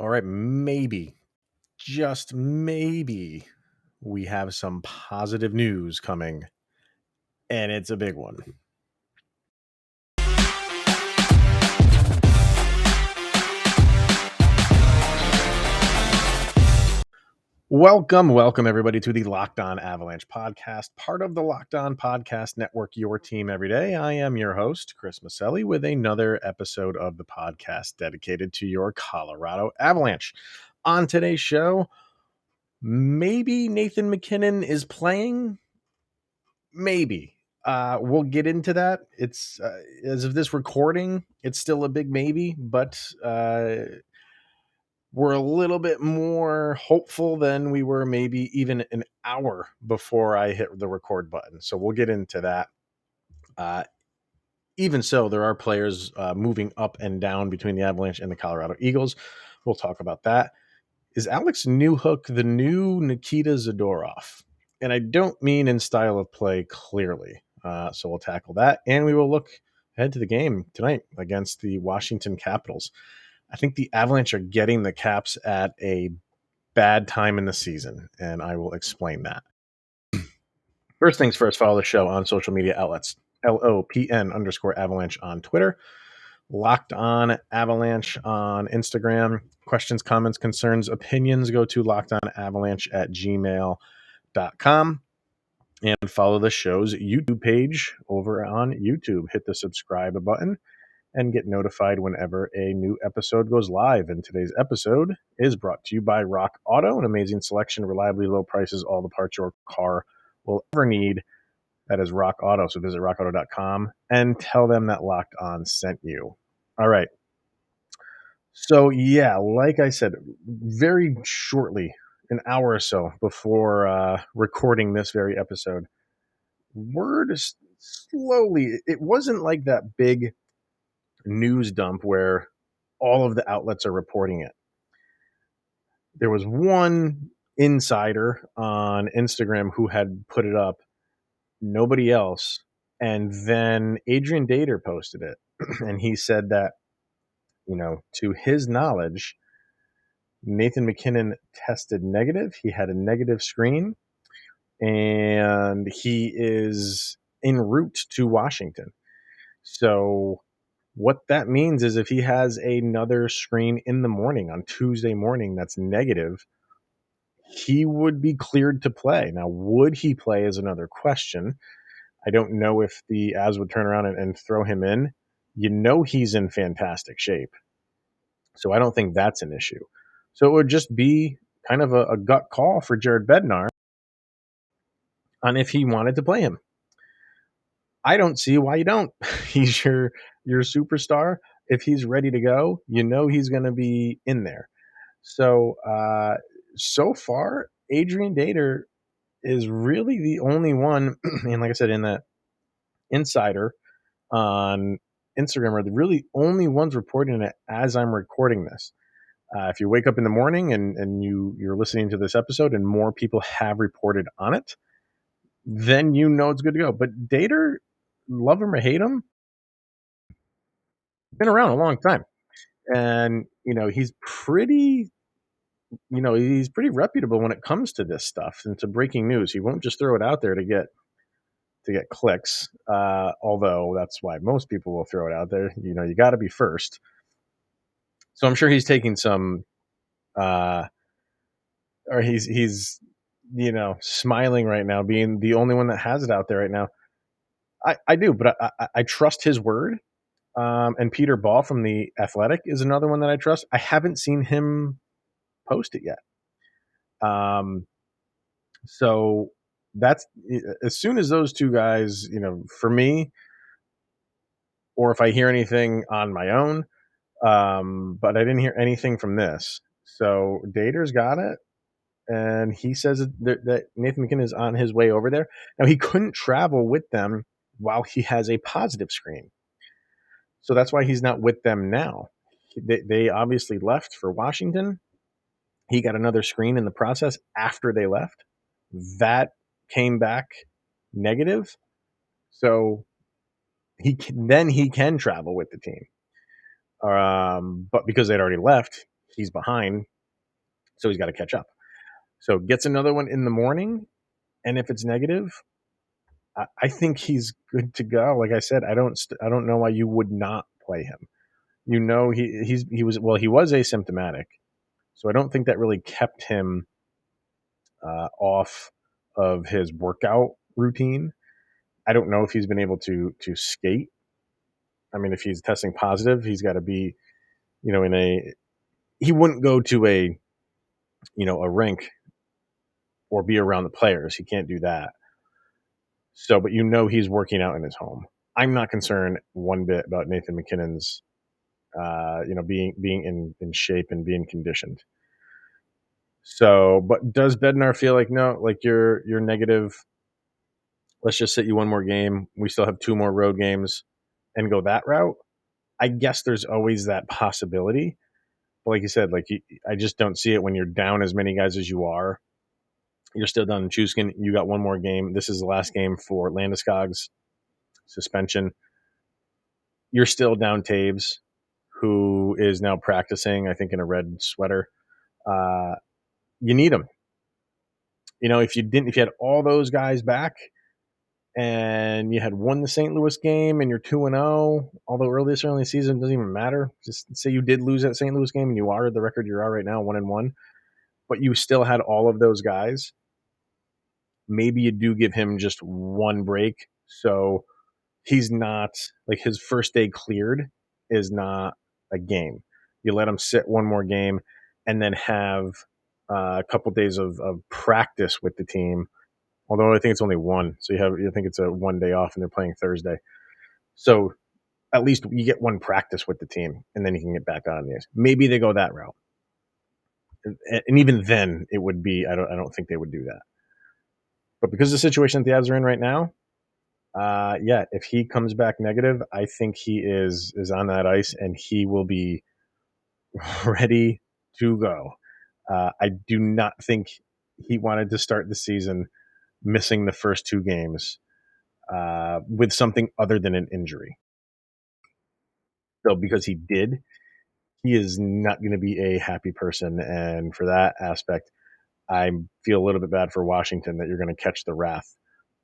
All right, maybe, just maybe, we have some positive news coming, and it's a big one. Welcome everybody to the Locked On Avalanche podcast, part of the Locked On Podcast Network, your team every day. I am your host, Chris Maselli, with another episode of the podcast dedicated to your Colorado Avalanche. On today's show, maybe Nathan MacKinnon is playing. Maybe. We'll get into that. It's as of this recording, it's still a big maybe, but we're a little bit more hopeful than we were maybe even an hour before I hit the record button. So we'll get into that. Even so, there are players moving up and down between the Avalanche and the Colorado Eagles. We'll talk about that. Is Alex Newhook the new Nikita Zadorov? And I don't mean in style of play, clearly. So we'll tackle that. And we will look ahead to the game tonight against the Washington Capitals. I think the Avalanche are getting the Caps at a bad time in the season, and I will explain that. First things first, follow the show on social media outlets. LOPN_Avalanche on Twitter. Locked On Avalanche on Instagram. Questions, comments, concerns, opinions, go to lockedonavalanche@gmail.com. And follow the show's YouTube page over on YouTube. Hit the subscribe button and get notified whenever a new episode goes live. And today's episode is brought to you by Rock Auto, an amazing selection, reliably low prices, all the parts your car will ever need. That is Rock Auto. So visit rockauto.com and tell them that Locked On sent you. All right. So, yeah, like I said, very shortly, an hour or so before recording this very episode, word slowly, it wasn't like that big news dump where all of the outlets are reporting it. There was one insider on Instagram who had put it up, nobody else. And then Adrian Dater posted it. And he said that, to his knowledge, Nathan MacKinnon tested negative. He had a negative screen, and he is en route to Washington. So what that means is if he has another screen in the morning on Tuesday morning that's negative, he would be cleared to play. Now, would he play is another question. I don't know if the Avs would turn around and throw him in. He's in fantastic shape. So I don't think that's an issue. So it would just be kind of a gut call for Jared Bednar on if he wanted to play him. I don't see why you don't. He's your superstar. If he's ready to go, he's going to be in there. So so far, Adrian Dater is really the only one, and like I said, in that insider on Instagram are the really only ones reporting it as I'm recording this. If you wake up in the morning and you're listening to this episode and more people have reported on it, then it's good to go. But Dater, love him or hate him, been around a long time. And, he's pretty reputable when it comes to this stuff and to breaking news. He won't just throw it out there to get clicks. Although that's why most people will throw it out there. You got to be first. So I'm sure he's taking some, or he's smiling right now, being the only one that has it out there right now. I do, but I trust his word. And Peter Ball from The Athletic is another one that I trust. I haven't seen him post it yet. So that's as soon as those two guys, for me, or if I hear anything on my own, but I didn't hear anything from this. So Dater's got it. And he says that Nathan MacKinnon is on his way over there. Now, he couldn't travel with them while he has a positive screen. So that's why he's not with them now. They obviously left for Washington. He got another screen in the process after they left. That came back negative. So he can travel with the team. But because they'd already left, he's behind, so he's got to catch up. So gets another one in the morning, and if it's negative, I think he's good to go. Like I said, I don't know why you would not play him. He was asymptomatic, so I don't think that really kept him off of his workout routine. I don't know if he's been able to skate. I mean, if he's testing positive, he's got to be, in a. He wouldn't go to a rink or be around the players. He can't do that. So, but he's working out in his home. I'm not concerned one bit about Nathan MacKinnon's, being in shape and being conditioned. So, but does Bednar feel like, no, like you're negative? Let's just sit you one more game. We still have 2 more road games, and go that route. I guess there's always that possibility. But like you said, I just don't see it when you're down as many guys as you are. You're still down in Chuskin. You got one more game. This is the last game for Landeskog's suspension. You're still down Taves, who is now practicing, I think, in a red sweater. You need him. If you had all those guys back and you had won the St. Louis game and you're 2-0, although early in the season doesn't even matter. Just say you did lose that St. Louis game and you are the record you're at right now, 1-1, but you still had all of those guys. Maybe you do give him just one break. So he's not like his first day cleared is not a game. You let him sit one more game and then have a couple days of practice with the team. Although I think it's only one. So you think it's a 1 day off and they're playing Thursday. So at least you get one practice with the team and then you can get back on the ice. Maybe they go that route. And even then it would be, I don't think they would do that. But because of the situation that the Avs are in right now, if he comes back negative, I think he is on that ice and he will be ready to go. I do not think he wanted to start the season missing the first 2 games with something other than an injury. So because he did, he is not going to be a happy person. And for that aspect, I feel a little bit bad for Washington that you're going to catch the wrath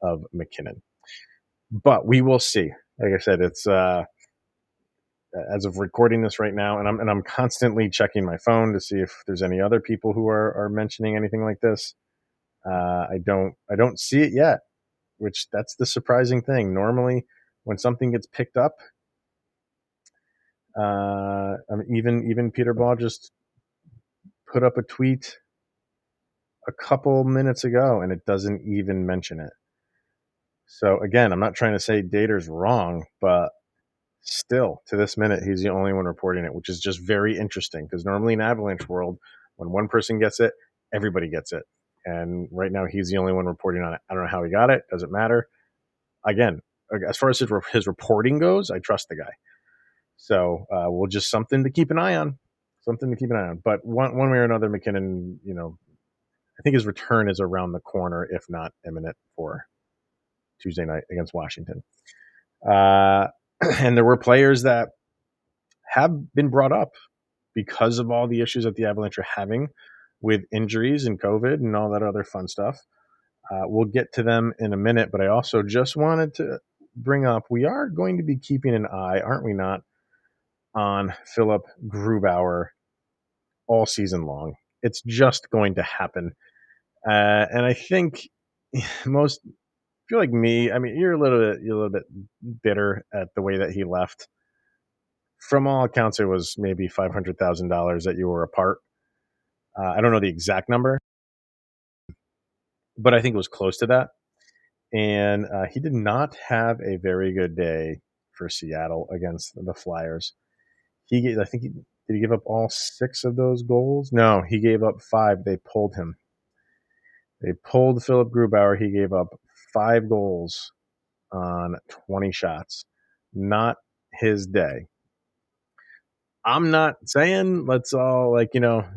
of MacKinnon. But we will see. Like I said, it's as of recording this right now, and I'm constantly checking my phone to see if there's any other people who are mentioning anything like this. I don't see it yet, which that's the surprising thing. Normally, when something gets picked up, even Peter Baugh just put up a tweet a couple minutes ago, and it doesn't even mention it. So again, I'm not trying to say Dater's wrong, but still, to this minute, he's the only one reporting it, which is just very interesting because normally in Avalanche world, when one person gets it, everybody gets it. And right now, he's the only one reporting on it. I don't know how he got it. Doesn't matter. Again, as far as his reporting goes, I trust the guy. So we'll just something to keep an eye on. Something to keep an eye on. But one way or another, MacKinnon, I think his return is around the corner, if not imminent, for Tuesday night against Washington. And there were players that have been brought up because of all the issues that the Avalanche are having with injuries and COVID and all that other fun stuff. We'll get to them in a minute, but I also just wanted to bring up, we are going to be keeping an eye, aren't we not, on Philip Grubauer all season long. It's just going to happen. And I think most, if you're like me, I mean, you're a little bit bitter at the way that he left. From all accounts, it was maybe $500,000 that you were apart. I don't know the exact number, but I think it was close to that. And he did not have a very good day for Seattle against the Flyers. Did he give up all 6 of those goals? No, he gave up 5. They pulled him. They pulled Philip Grubauer. He gave up 5 goals on 20 shots. Not his day. I'm not saying let's all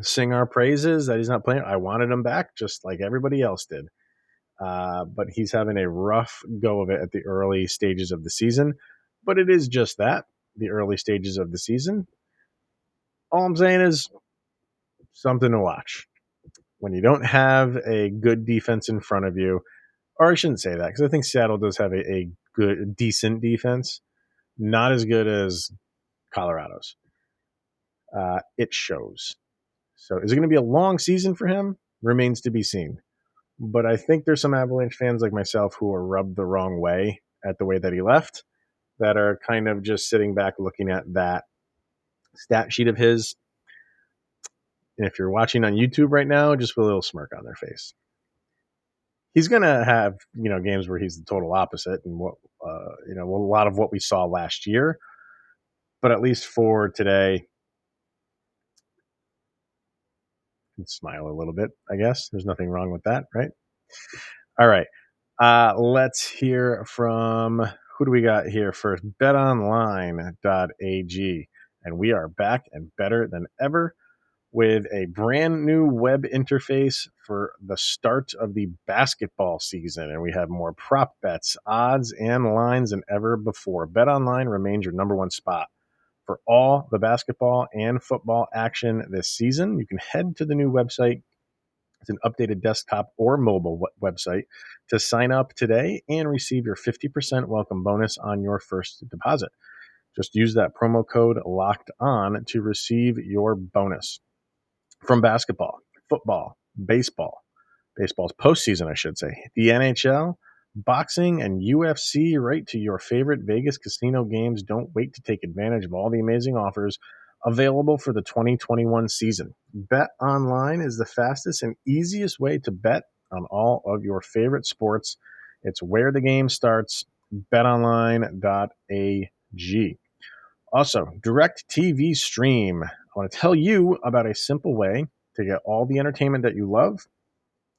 sing our praises that he's not playing. I wanted him back just like everybody else did. But he's having a rough go of it at the early stages of the season. But it is just that, the early stages of the season. All I'm saying is something to watch. When you don't have a good defense in front of you, or I shouldn't say that because I think Seattle does have a good, decent defense, not as good as Colorado's. It shows. So is it going to be a long season for him? Remains to be seen. But I think there's some Avalanche fans like myself who are rubbed the wrong way at the way that he left, that are kind of just sitting back looking at that stat sheet of his. And if you're watching on YouTube right now, just with a little smirk on their face. He's going to have, games where he's the total opposite and a lot of what we saw last year. But at least for today, smile a little bit, I guess. There's nothing wrong with that, right? All right. Let's hear from, who do we got here first? betonline.ag. And we are back and better than ever with a brand new web interface for the start of the basketball season. And we have more prop bets, odds, and lines than ever before. BetOnline remains your number one spot for all the basketball and football action this season. You can head to the new website. It's an updated desktop or mobile website to sign up today and receive your 50% welcome bonus on your first deposit. Just use that promo code locked on to receive your bonus. From basketball, football, baseball's postseason, I should say, the NHL, boxing, and UFC, right to your favorite Vegas casino games. Don't wait to take advantage of all the amazing offers available for the 2021 season. Bet online is the fastest and easiest way to bet on all of your favorite sports. It's where the game starts. betonline.ag. Also, DirecTV Stream. I want to tell you about a simple way to get all the entertainment that you love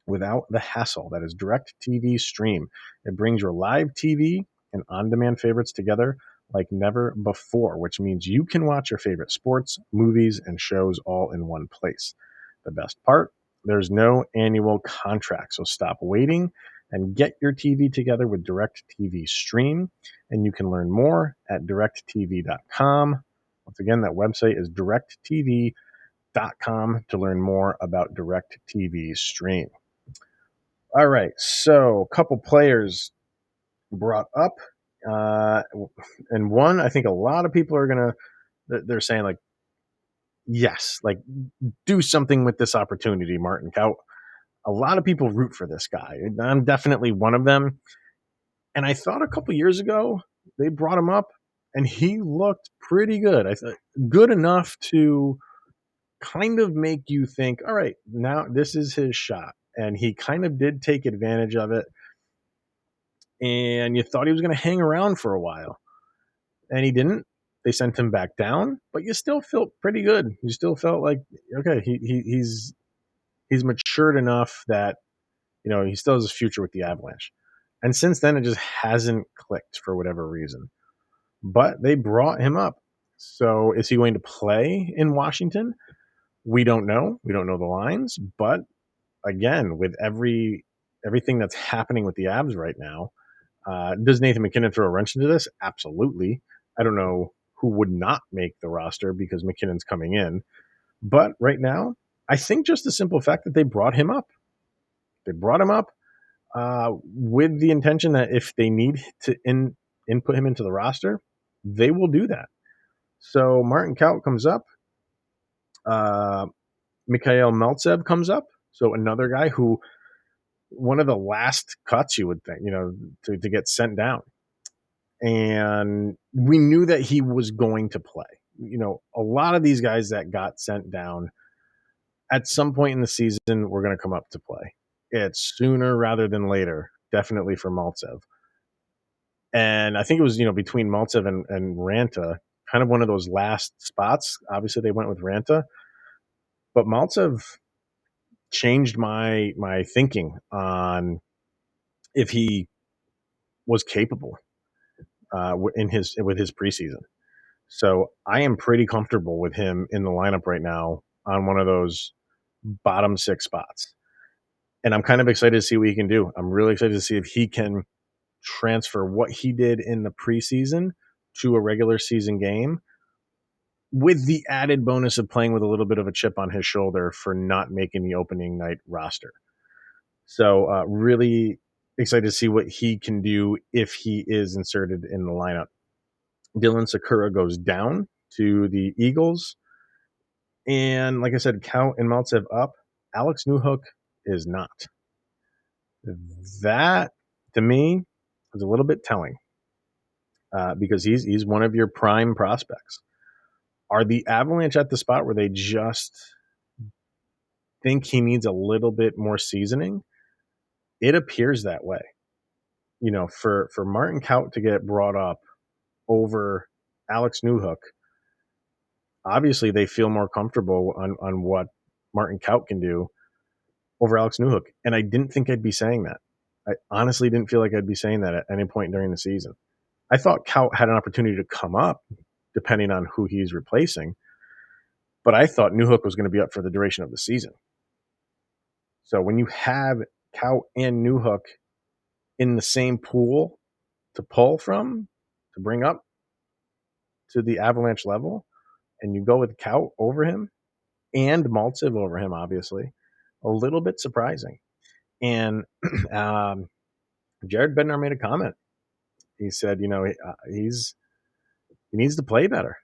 without the hassle. That is DirecTV Stream. It brings your live TV and on-demand favorites together like never before, which means you can watch your favorite sports, movies, and shows all in one place. The best part, there's no annual contract, so stop waiting and get your TV together with DirecTV Stream, and you can learn more at directtv.com. Once again, that website is directtv.com to learn more about DirecTV Stream. All right, so a couple players brought up, and one I think a lot of people are they're saying like, yes, like do something with this opportunity, Martin Kaut. A lot of people root for this guy. I'm definitely one of them. And I thought a couple years ago they brought him up, and he looked pretty good. I thought good enough to kind of make you think, all right, now this is his shot. And he kind of did take advantage of it. And you thought he was going to hang around for a while, and he didn't. They sent him back down, but you still felt pretty good. You still felt like, okay, he's matured enough that he still has a future with the Avalanche. And since then, it just hasn't clicked for whatever reason. But they brought him up. So is he going to play in Washington? We don't know. We don't know the lines. But again, with everything that's happening with the Avs right now, does Nathan MacKinnon throw a wrench into this? Absolutely. I don't know who would not make the roster because McKinnon's coming in. But right now, I think just the simple fact that they brought him up. They brought him up with the intention that if they need to input him into the roster, they will do that. So Martin Kaut comes up. Mikael Maltsev comes up. So another guy who, one of the last cuts you would think, to get sent down. And we knew that he was going to play. A lot of these guys that got sent down at some point in the season were going to come up to play. It's sooner rather than later, definitely for Maltsev. And I think it was, between Maltsev and Ranta, kind of one of those last spots. Obviously, they went with Ranta. But Maltsev changed my thinking on if he was capable with his preseason. So I am pretty comfortable with him in the lineup right now on one of those bottom 6 spots. And I'm kind of excited to see what he can do. I'm really excited to see if he can transfer what he did in the preseason to a regular season game with the added bonus of playing with a little bit of a chip on his shoulder for not making the opening night roster. So really excited to see what he can do if he is inserted in the lineup. Dylan Sakura goes down to the Eagles. And like I said, Kaut and Maltsev up. Alex Newhook is not. That, to me, is a little bit telling because he's one of your prime prospects. Are the Avalanche at the spot where they just think he needs a little bit more seasoning? It appears that way. You know, for Martin Kaut to get brought up over Alex Newhook, obviously they feel more comfortable on what Martin Kaut can do over Alex Newhook. And I didn't think I'd be saying that. I honestly didn't feel like I'd be saying that at any point during the season. I thought Kaut had an opportunity to come up depending on who he's replacing, but I thought Newhook was going to be up for the duration of the season. So when you have Kaut and Newhook in the same pool to pull from, to bring up to the Avalanche level, and you go with Kaut over him and Maltsev over him, obviously, a little bit surprising. And Jared Bednar made a comment. He said, you know, he needs to play better.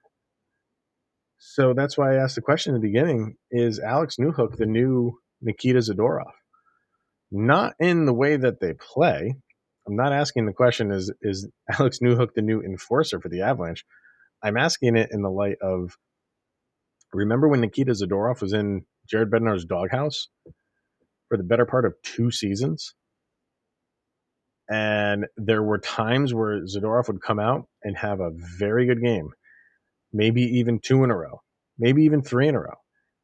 So that's why I asked the question in the beginning, is Alex Newhook the new Nikita Zadorov? Not in the way that they play. I'm not asking the question, is Alex Newhook the new enforcer for the Avalanche? I'm asking it in the light of, remember when Nikita Zadorov was in Jared Bednar's doghouse for the better part of 2 seasons? And there were times where Zadorov would come out and have a very good game, maybe even 2 in a row, maybe even 3 in a row.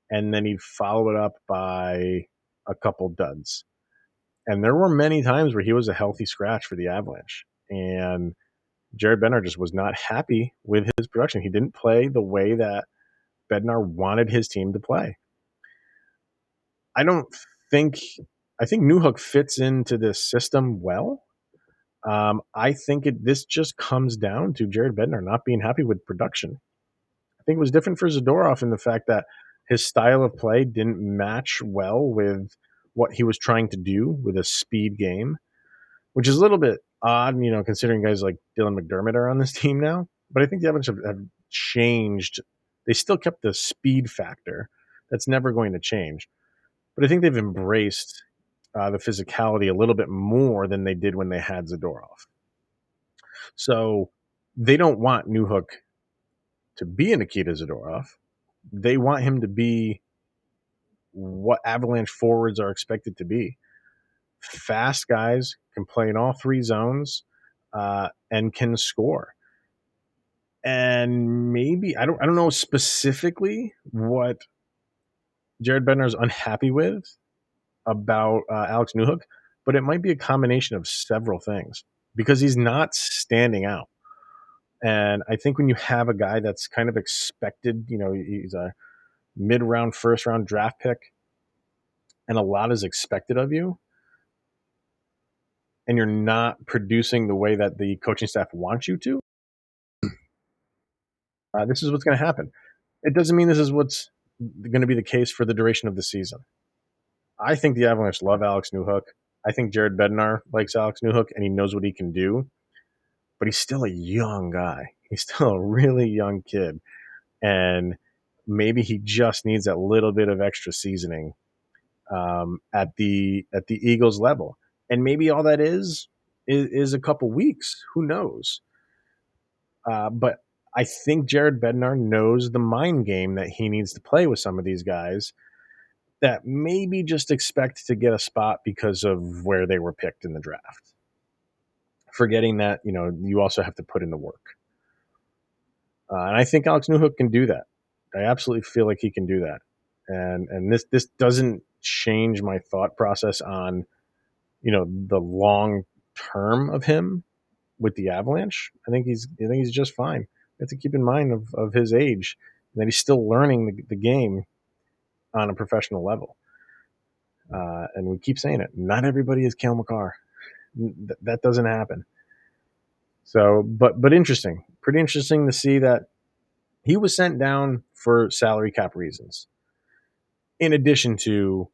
And then he'd follow it up by a couple duds. And there were many times where he was a healthy scratch for the Avalanche. And Jared Bednar just was not happy with his production. He didn't play the way that Bednar wanted his team to play. I think Newhook fits into this system well. I think this just comes down to Jared Bednar not being happy with production. I think it was different for Zadorov in the fact that his style of play didn't match well with what he was trying to do with a speed game, which is a little bit odd, you know, considering guys like Dylan McDermott are on this team now. But I think the Avalanche have changed. They still kept the speed factor. That's never going to change. But I think they've embraced the physicality a little bit more than they did when they had Zadorov. So they don't want Newhook to be a Nikita Zadorov. They want him to be what Avalanche forwards are expected to be. Fast guys, can play in all 3 zones, and can score. And maybe I don't know specifically what Jared Bednar is unhappy with about Alex Newhook, but it might be a combination of several things because he's not standing out. And I think when you have a guy that's kind of expected, you know, he's a mid-round, first-round draft pick, and a lot is expected of you, and you're not producing the way that the coaching staff wants you to, this is what's going to happen. It doesn't mean this is what's going to be the case for the duration of the season. I think the Avalanche love Alex Newhook. I think Jared Bednar likes Alex Newhook, and he knows what he can do, but he's still a young guy. He's still a really young kid, and maybe he just needs that little bit of extra seasoning at the Eagles level, and maybe all that is a couple weeks. Who knows? But I think Jared Bednar knows the mind game that he needs to play with some of these guys that maybe just expect to get a spot because of where they were picked in the draft. Forgetting that, you know, you also have to put in the work. And I think Alex Newhook can do that. I absolutely feel like he can do that. And this doesn't change my thought process on, you know, the long term of him with the Avalanche. I think he's just fine. You have to keep in mind of his age and that he's still learning the game on a professional level. And we keep saying it. Not everybody is Cale Makar. That doesn't happen. So, but interesting. Pretty interesting to see that He was sent down for salary cap reasons, in addition to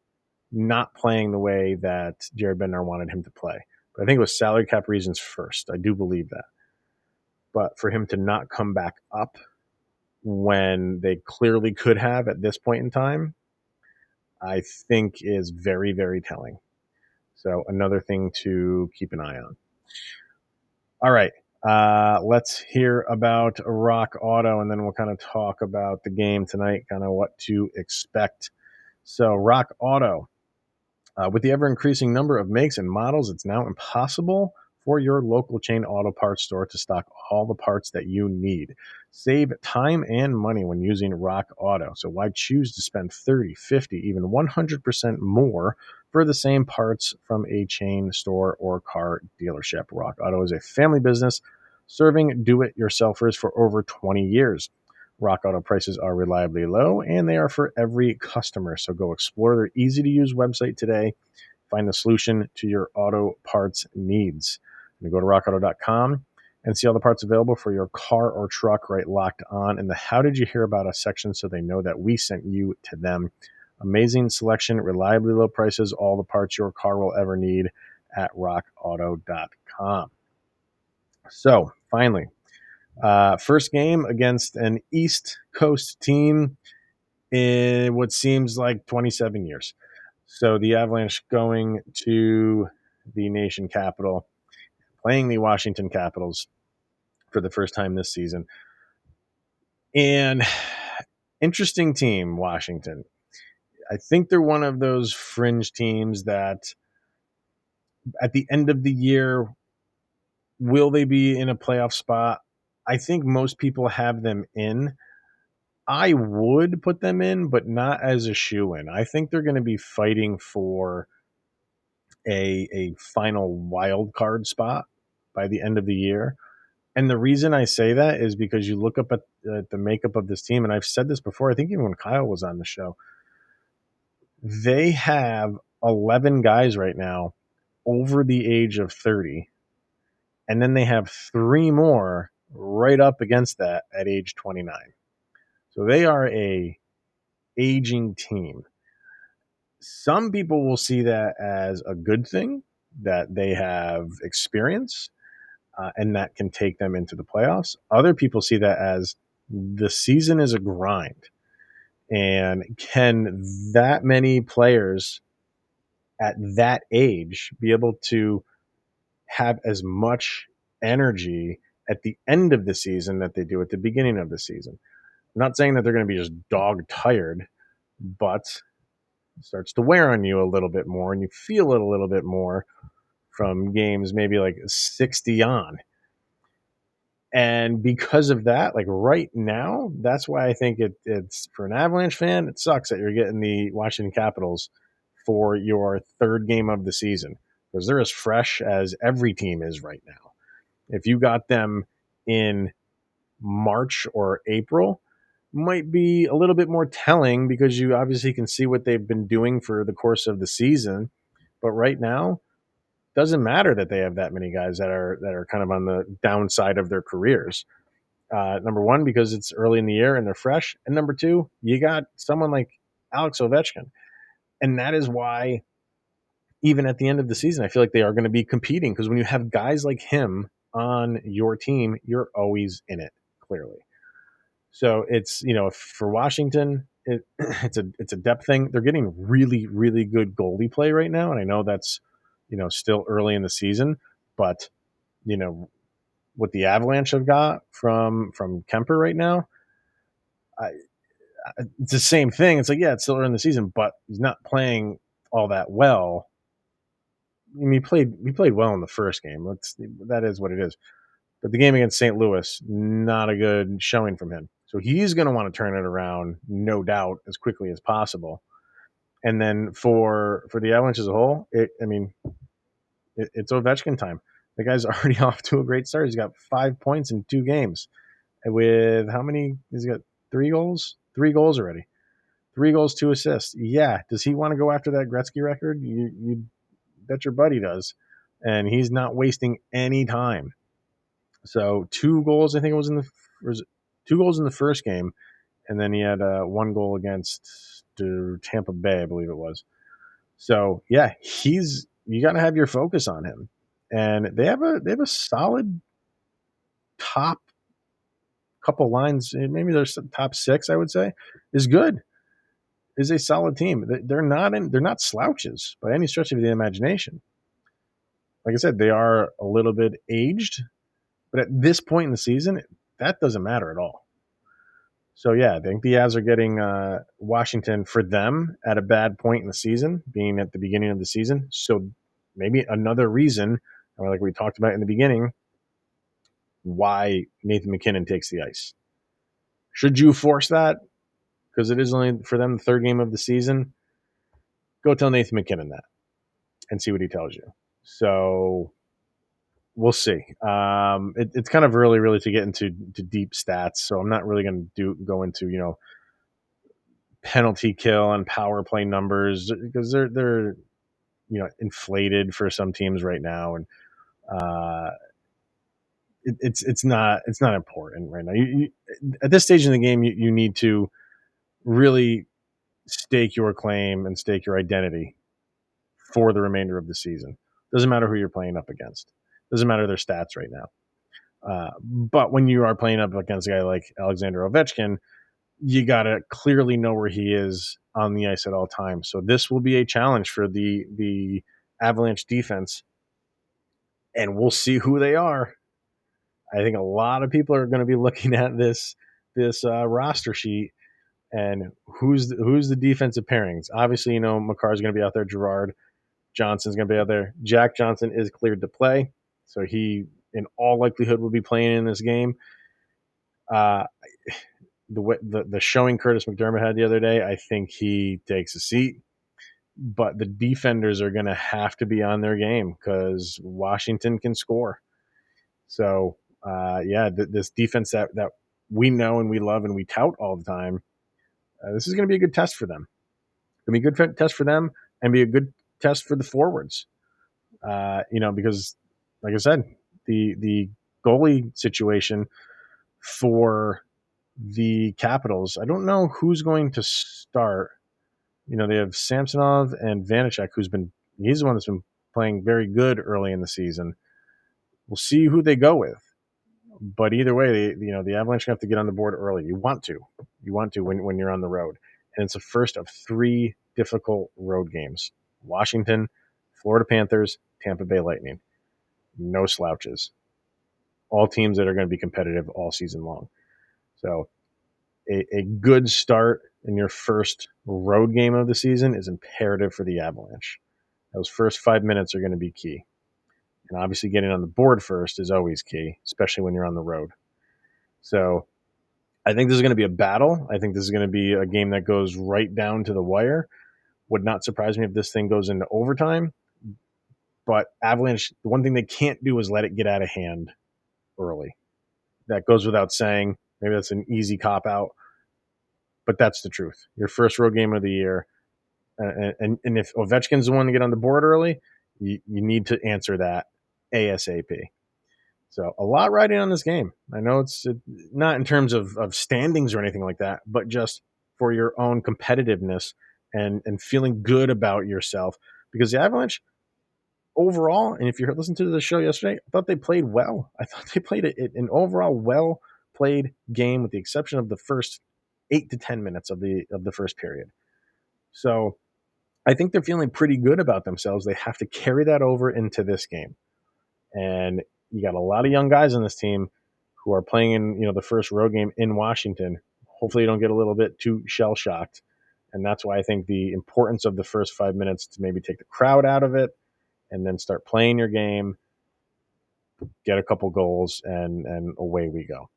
not playing the way that Jared Bednar wanted him to play. But I think it was salary cap reasons first. I do believe that. But for him to not come back up when they clearly could have at this point in time, I think is very, very telling. So another thing to keep an eye on. All right. Let's hear about Rock Auto, and then we'll kind of talk about the game tonight, kind of what to expect. So Rock Auto. With the ever-increasing number of makes and models, it's now impossible for your local chain auto parts store to stock all the parts that you need. Save time and money when using Rock Auto. So why choose to spend 30, 50, even 100% more for the same parts from a chain store or car dealership? Rock Auto is a family business serving do-it-yourselfers for over 20 years. Rock Auto prices are reliably low, and they are for every customer. So go explore their easy-to-use website today. Find the solution to your auto parts needs. You go to rockauto.com and see all the parts available for your car or truck right locked on in the How Did You Hear About Us section so they know that we sent you to them. Amazing selection, reliably low prices, all the parts your car will ever need at rockauto.com. So, finally, first game against an East Coast team in what seems like 27 years. So the Avalanche going to the nation capital, playing the Washington Capitals for the first time this season. And interesting team, Washington. I think they're one of those fringe teams that at the end of the year, will they be in a playoff spot? I think most people have them in. I would put them in, but not as a shoe-in. I think they're going to be fighting for a final wild card spot by the end of the year. And the reason I say that is because you look up at the makeup of this team, and I've said this before, I think even when Kyle was on the show, they have 11 guys right now over the age of 30, and then they have 3 more right up against that at age 29. So they are a aging team. Some people will see that as a good thing, that they have experience and that can take them into the playoffs. Other people see that as the season is a grind. And can that many players at that age be able to have as much energy at the end of the season that they do at the beginning of the season? I'm not saying that they're going to be just dog tired, but it starts to wear on you a little bit more and you feel it a little bit more from games maybe like 60 on. And because of that, like right now, that's why I think it's for an Avalanche fan, it sucks that you're getting the Washington Capitals for your third game of the season because they're as fresh as every team is right now. If you got them in March or April, might be a little bit more telling because you obviously can see what they've been doing for the course of the season. But right now, doesn't matter that they have that many guys that are kind of on the downside of their careers. Number one, because it's early in the year and they're fresh, and number two, you got someone like Alex Ovechkin, and that is why even at the end of the season, I feel like they are going to be competing because when you have guys like him on your team, you're always in it. Clearly, so it's for Washington, it's a depth thing. They're getting really really good goalie play right now, and I know that's still early in the season, but you know what the Avalanche have got from Kemper right now, it's the same thing. It's like, yeah, it's still early in the season, but he's not playing all that well. I mean, he played well in the first game. That is what it is. But the game against St. Louis, not a good showing from him. So he's going to want to turn it around, no doubt, as quickly as possible. And then for the Avalanche as a whole, it's Ovechkin time. The guy's already off to a great start. He's got 5 points in 2 games. With how many? He's got 3 goals? 3 goals already. 3 goals, 2 assists. Yeah. Does he want to go after that Gretzky record? You bet your buddy does. And he's not wasting any time. So 2 goals, I think it was was it 2 goals in the first game, and then he had 1 goal against Tampa Bay, I believe it was. So yeah, you got to have your focus on him, and they have a solid top couple lines. Maybe their top 6, I would say, is good. Is a solid team. They're not slouches by any stretch of the imagination. Like I said, they are a little bit aged, but at this point in the season, that doesn't matter at all. So yeah, I think the Avs are getting Washington for them at a bad point in the season, being at the beginning of the season. So maybe another reason, like we talked about in the beginning, why Nathan MacKinnon takes the ice. Should you force that? Because it is only for them the 3rd game of the season. Go tell Nathan MacKinnon that and see what he tells you. So we'll see. It's kind of early, really, to get into deep stats. So I'm not really going to go into penalty kill and power play numbers because they're inflated for some teams right now, and it's not important right now. You at this stage in the game, you need to really stake your claim and stake your identity for the remainder of the season. Doesn't matter who you're playing up against. Doesn't matter their stats right now. But when you are playing up against a guy like Alexander Ovechkin, you got to clearly know where he is on the ice at all times. So this will be a challenge for the Avalanche defense, and we'll see who they are. I think a lot of people are going to be looking at this roster sheet and who's the defensive pairings. Obviously, Makar's going to be out there. Gerard Johnson's going to be out there. Jack Johnson is cleared to play, so he, in all likelihood, will be playing in this game. The showing Curtis McDermott had the other day, I think he takes a seat. But the defenders are going to have to be on their game because Washington can score. So, this defense that we know and we love and we tout all the time, this is going to be a good test for them. It's going to be a good test for them and be a good test for the forwards. Because, like I said, the goalie situation for the Capitals, I don't know who's going to start. They have Samsonov and Vanacek, he's the one that's been playing very good early in the season. We'll see who they go with. But either way, the Avalanche have to get on the board early. You want to when you're on the road. And it's the first of 3 difficult road games. Washington, Florida Panthers, Tampa Bay Lightning. No slouches. All teams that are going to be competitive all season long. So a good start in your first road game of the season is imperative for the Avalanche. Those first 5 minutes are going to be key. And obviously getting on the board first is always key, especially when you're on the road. So I think this is going to be a battle. I think this is going to be a game that goes right down to the wire. Would not surprise me if this thing goes into overtime. But Avalanche, the one thing they can't do is let it get out of hand early. That goes without saying. Maybe that's an easy cop-out, but that's the truth. Your first road game of the year, and if Ovechkin's the one to get on the board early, you need to answer that ASAP. So a lot riding on this game. I know it's not in terms of standings or anything like that, but just for your own competitiveness and feeling good about yourself. Because the Avalanche overall, and if you listened to the show yesterday, I thought they played well. I thought they played an overall well-played game with the exception of the first 8 to 10 minutes of the first period. So I think they're feeling pretty good about themselves. They have to carry that over into this game. And you got a lot of young guys on this team who are playing in the first road game in Washington. Hopefully you don't get a little bit too shell-shocked. And that's why I think the importance of the first 5 minutes to maybe take the crowd out of it and then start playing your game, get a couple goals, and away we go.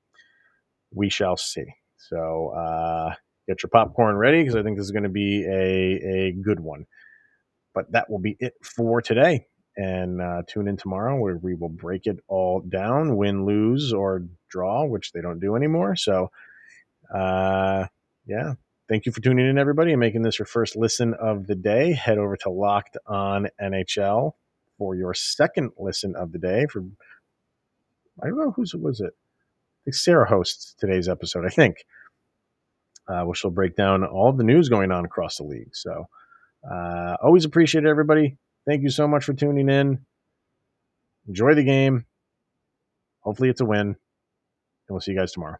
We shall see. So get your popcorn ready because I think this is going to be a good one. But that will be it for today. And tune in tomorrow where we will break it all down, win, lose, or draw, which they don't do anymore. So, yeah. Thank you for tuning in, everybody, and making this your first listen of the day. Head over to Locked On NHL for your second listen of the day. I don't know whose was it. Sarah hosts today's episode, I think, where she'll break down all the news going on across the league. So always appreciate it, everybody. Thank you so much for tuning in. Enjoy the game. Hopefully it's a win. And we'll see you guys tomorrow.